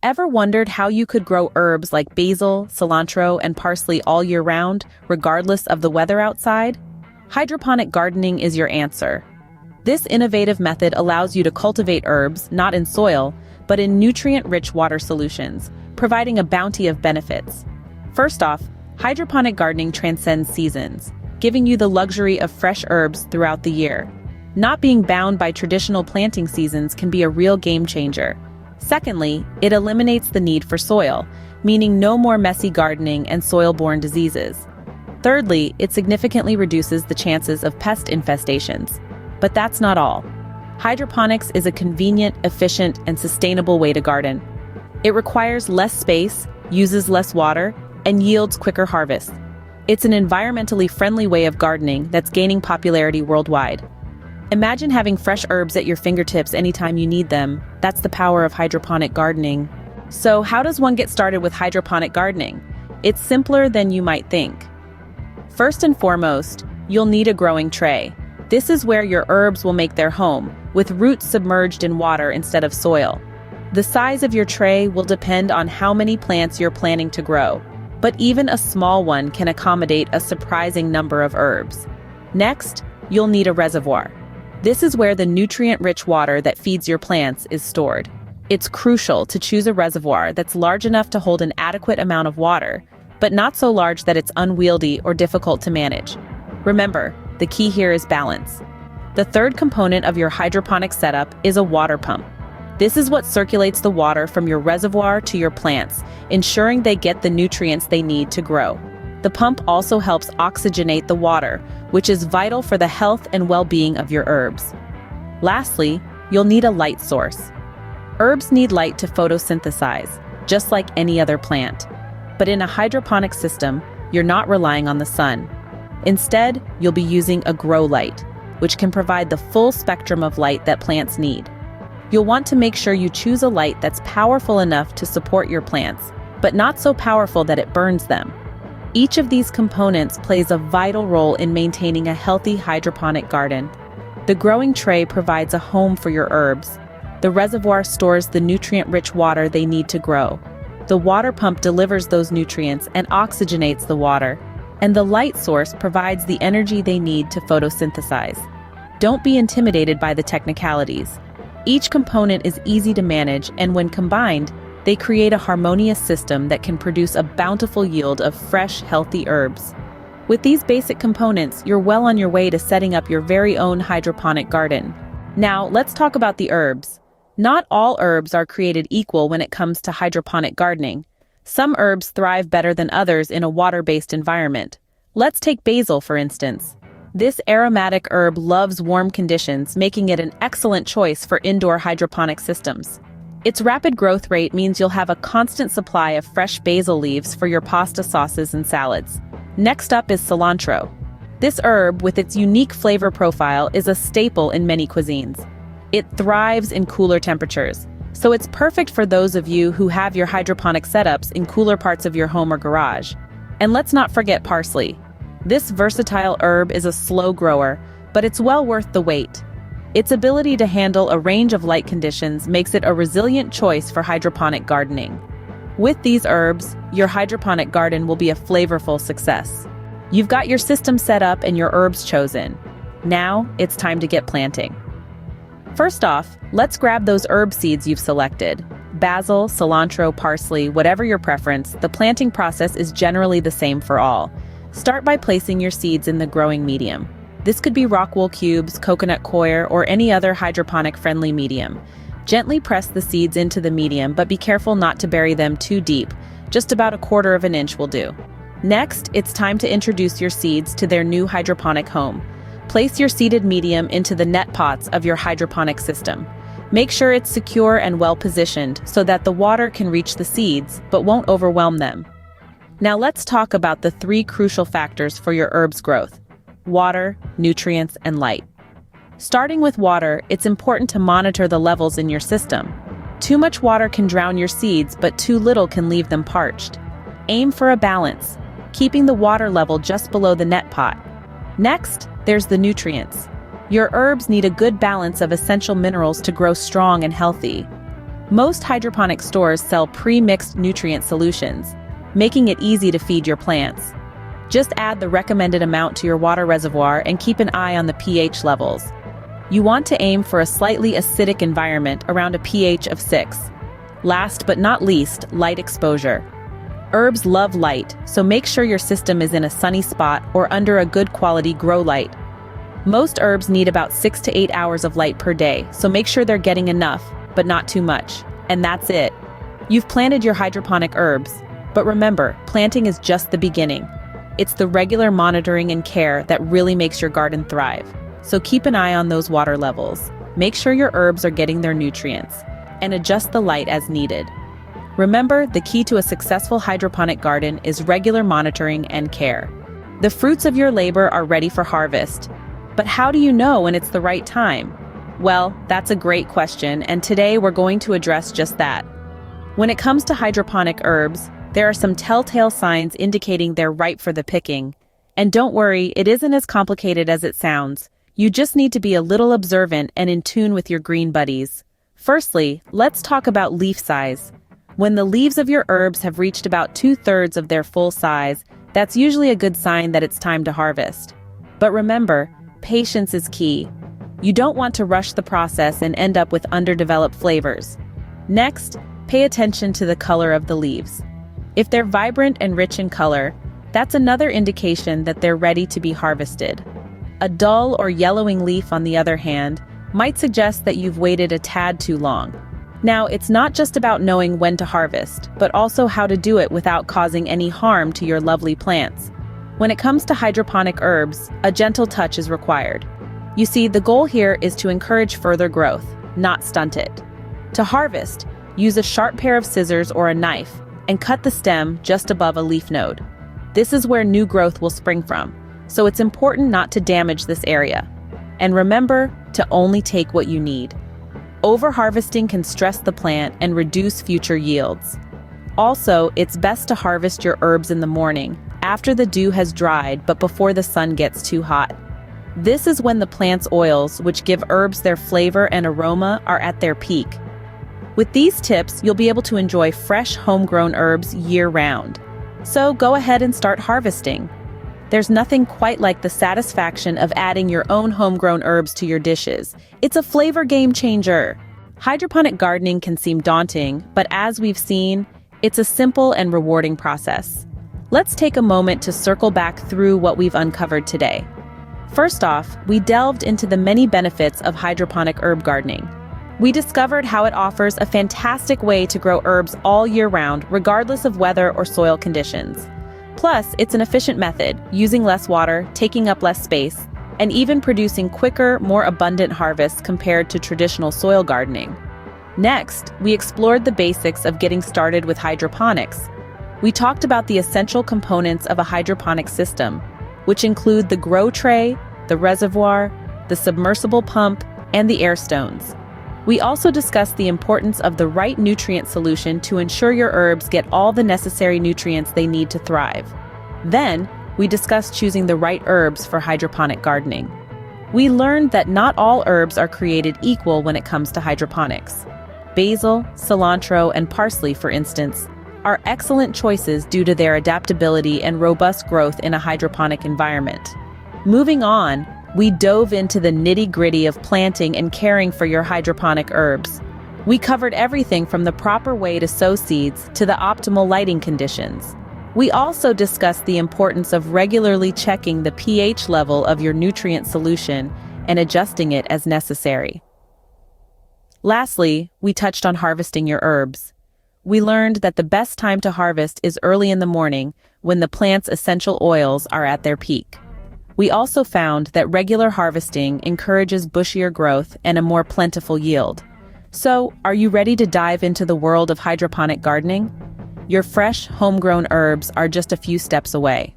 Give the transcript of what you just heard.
Ever wondered how you could grow herbs like basil, cilantro, and parsley all year round, regardless of the weather outside? Hydroponic gardening is your answer. This innovative method allows you to cultivate herbs, not in soil, but in nutrient-rich water solutions, providing a bounty of benefits. First off, hydroponic gardening transcends seasons, giving you the luxury of fresh herbs throughout the year. Not being bound by traditional planting seasons can be a real game changer. Secondly, it eliminates the need for soil, meaning no more messy gardening and soil-borne diseases. Thirdly, it significantly reduces the chances of pest infestations. But that's not all. Hydroponics is a convenient, efficient, and sustainable way to garden. It requires less space, uses less water, and yields quicker harvests. It's an environmentally friendly way of gardening that's gaining popularity worldwide. Imagine having fresh herbs at your fingertips anytime you need them. That's the power of hydroponic gardening. So how does one get started with hydroponic gardening? It's simpler than you might think. First and foremost, you'll need a growing tray. This is where your herbs will make their home, with roots submerged in water instead of soil. The size of your tray will depend on how many plants you're planning to grow, but even a small one can accommodate a surprising number of herbs. Next, you'll need a reservoir. This is where the nutrient-rich water that feeds your plants is stored. It's crucial to choose a reservoir that's large enough to hold an adequate amount of water, but not so large that it's unwieldy or difficult to manage. Remember, the key here is balance. The third component of your hydroponic setup is a water pump. This is what circulates the water from your reservoir to your plants, ensuring they get the nutrients they need to grow. The pump also helps oxygenate the water, which is vital for the health and well-being of your herbs. Lastly, you'll need a light source. Herbs need light to photosynthesize, just like any other plant. But in a hydroponic system, you're not relying on the sun. Instead, you'll be using a grow light, which can provide the full spectrum of light that plants need. You'll want to make sure you choose a light that's powerful enough to support your plants, but not so powerful that it burns them. Each of these components plays a vital role in maintaining a healthy hydroponic garden. The growing tray provides a home for your herbs. The reservoir stores the nutrient-rich water they need to grow. The water pump delivers those nutrients and oxygenates the water. And the light source provides the energy they need to photosynthesize. Don't be intimidated by the technicalities. Each component is easy to manage, and when combined, they create a harmonious system that can produce a bountiful yield of fresh, healthy herbs. With these basic components, you're well on your way to setting up your very own hydroponic garden. Now, let's talk about the herbs. Not all herbs are created equal when it comes to hydroponic gardening. Some herbs thrive better than others in a water-based environment. Let's take basil, for instance. This aromatic herb loves warm conditions, making it an excellent choice for indoor hydroponic systems. Its rapid growth rate means you'll have a constant supply of fresh basil leaves for your pasta sauces and salads. Next up is cilantro. This herb, with its unique flavor profile, is a staple in many cuisines. It thrives in cooler temperatures, so it's perfect for those of you who have your hydroponic setups in cooler parts of your home or garage. And let's not forget parsley. This versatile herb is a slow grower, but it's well worth the wait. Its ability to handle a range of light conditions makes it a resilient choice for hydroponic gardening. With these herbs, your hydroponic garden will be a flavorful success. You've got your system set up and your herbs chosen. Now, it's time to get planting. First off, let's grab those herb seeds you've selected. Basil, cilantro, parsley, whatever your preference, the planting process is generally the same for all. Start by placing your seeds in the growing medium. This could be rock wool cubes, coconut coir, or any other hydroponic-friendly medium. Gently press the seeds into the medium, but be careful not to bury them too deep. Just about 1/4 of an inch will do. Next, it's time to introduce your seeds to their new hydroponic home. Place your seeded medium into the net pots of your hydroponic system. Make sure it's secure and well-positioned so that the water can reach the seeds, but won't overwhelm them. Now let's talk about the 3 crucial factors for your herb's growth: water, nutrients, and light. Starting with water, it's important to monitor the levels in your system. Too much water can drown your seeds, but too little can leave them parched. Aim for a balance, keeping the water level just below the net pot. Next, there's the nutrients. Your herbs need a good balance of essential minerals to grow strong and healthy. Most hydroponic stores sell pre-mixed nutrient solutions, making it easy to feed your plants. Just add the recommended amount to your water reservoir and keep an eye on the pH levels. You want to aim for a slightly acidic environment around a pH of 6. Last but not least, light exposure. Herbs love light, so make sure your system is in a sunny spot or under a good quality grow light. Most herbs need about 6 to 8 hours of light per day, so make sure they're getting enough, but not too much. And that's it. You've planted your hydroponic herbs. But remember, planting is just the beginning. It's the regular monitoring and care that really makes your garden thrive. So keep an eye on those water levels. Make sure your herbs are getting their nutrients, and adjust the light as needed. Remember, the key to a successful hydroponic garden is regular monitoring and care. The fruits of your labor are ready for harvest. But how do you know when it's the right time? Well, that's a great question, and today we're going to address just that. When it comes to hydroponic herbs, there are some telltale signs indicating they're ripe for the picking. And don't worry, it isn't as complicated as it sounds. You just need to be a little observant and in tune with your green buddies. Firstly, let's talk about leaf size. When the leaves of your herbs have reached about 2/3 of their full size, that's usually a good sign that it's time to harvest. But remember, patience is key. You don't want to rush the process and end up with underdeveloped flavors. Next, pay attention to the color of the leaves. If they're vibrant and rich in color, that's another indication that they're ready to be harvested. A dull or yellowing leaf, on the other hand, might suggest that you've waited a tad too long. Now, it's not just about knowing when to harvest, but also how to do it without causing any harm to your lovely plants. When it comes to hydroponic herbs, a gentle touch is required. You see, the goal here is to encourage further growth, not stunt it. To harvest, use a sharp pair of scissors or a knife and cut the stem just above a leaf node. This is where new growth will spring from, so it's important not to damage this area. And remember to only take what you need. Over-harvesting can stress the plant and reduce future yields. Also, it's best to harvest your herbs in the morning, after the dew has dried but before the sun gets too hot. This is when the plant's oils, which give herbs their flavor and aroma, are at their peak. With these tips, you'll be able to enjoy fresh, homegrown herbs year-round. So go ahead and start harvesting. There's nothing quite like the satisfaction of adding your own homegrown herbs to your dishes. It's a flavor game changer. Hydroponic gardening can seem daunting, but as we've seen, it's a simple and rewarding process. Let's take a moment to circle back through what we've uncovered today. First off, we delved into the many benefits of hydroponic herb gardening. We discovered how it offers a fantastic way to grow herbs all year round, regardless of weather or soil conditions. Plus, it's an efficient method, using less water, taking up less space, and even producing quicker, more abundant harvests compared to traditional soil gardening. Next, we explored the basics of getting started with hydroponics. We talked about the essential components of a hydroponic system, which include the grow tray, the reservoir, the submersible pump, and the air stones. We also discussed the importance of the right nutrient solution to ensure your herbs get all the necessary nutrients they need to thrive. Then, we discussed choosing the right herbs for hydroponic gardening. We learned that not all herbs are created equal when it comes to hydroponics. Basil, cilantro, and parsley, for instance, are excellent choices due to their adaptability and robust growth in a hydroponic environment. Moving on, we dove into the nitty-gritty of planting and caring for your hydroponic herbs. We covered everything from the proper way to sow seeds to the optimal lighting conditions. We also discussed the importance of regularly checking the pH level of your nutrient solution and adjusting it as necessary. Lastly, we touched on harvesting your herbs. We learned that the best time to harvest is early in the morning, when the plant's essential oils are at their peak. We also found that regular harvesting encourages bushier growth and a more plentiful yield. So, are you ready to dive into the world of hydroponic gardening? Your fresh, homegrown herbs are just a few steps away.